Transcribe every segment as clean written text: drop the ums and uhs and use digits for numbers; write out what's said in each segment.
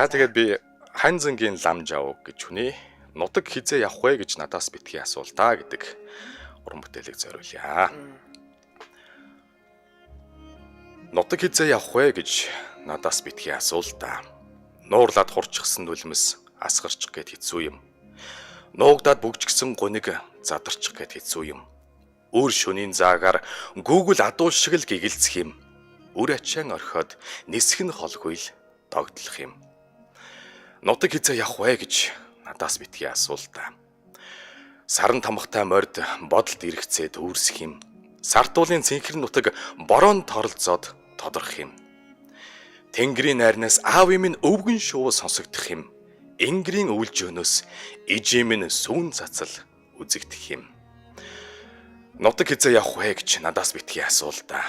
За тэгээд би Ханзангийн Ламжао гэж хүний нутаг хизээ явах вэ гэж надаас битгий асуултаа гэдэг уран бүтээлийг зориулъя. Нутаг хизээ явах вэ гэж надаас битгий асуултаа. Нуурлаад хурчгсан нүлмэс асгарчих гэд хэцүү юм. Нуугдаад бүгжгсэн гуниг задарчих гэд хэцүү юм. Өөр шөнийн заагаар гүүгэл адуул шиг л гэгэлцэх юм. Үр ачаан орхиод нисэх нь холгүй л догдлох юм. Нутаг хизээ явах вэ гэж надаас битгий асуултаа. Саран тамхтай морд бодолд ирэхцээ дүүрсэх юм. Сартуулын цэнхэр нутаг борон торолцоод тодорох юм. Тэнгэрийн найрнаас аав минь өвгөн шуу сонсогдох юм. Ингэрийн өвлжөөнөөс ижим минь сүүн цацал үзэгдэх юм. Нутаг хизээ явах вэ гэж надаас битгий асуултаа.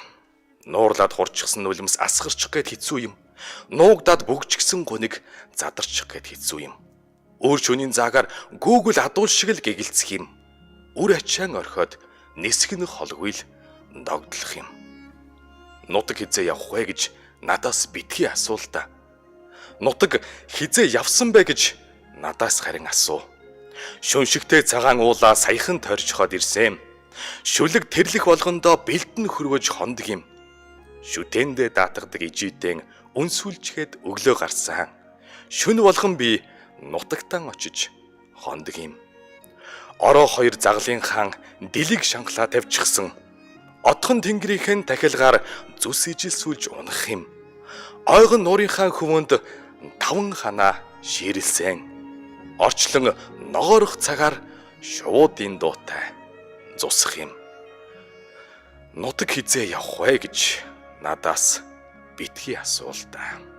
Нуурлаад хурчгсан нүлмэс асгарчих гэд хэцүү юм. Нуугдаад бүгжгсэн гуниг задарчих гэд хэцүү юм. Өөр шөнийн заагаар гүүгэл адуул шиг л гэгэлцэх юм. Үр ачаан орхиод нисэх нь холгүй л догдлох юм. Нутаг хизээ явах вэ гэж надаас битгий асуултаа. Нутаг хизээ явсан бэ гэж надаас харин асуу. Шүншигтэй цагаан уулаа саяхан тойрчхоод ирсэн. Шүлэг тэрлэх болгондоо бэлдэн хөрвөж хондог юм. Шүтээндээ даатгадаг ижидэн үнсүүлчгээд өглөө гарсан. Шүн болгон би нутагтан очиж хондог юм. Ороо хоёр загалын хаан дэлиг шанхлаа тавьчихсан. Отхон тэнгэрийнхэн тахилгаар зүс ижилсүүлж унах юм. Ойгон нуурынхаа хөвөнд таван ханаа ширлсэн. Орчлон ногоорох цагаар шуудын дуутай зусах юм. Нутаг хизээ явах вэ гэж надаас битгий асуултаа.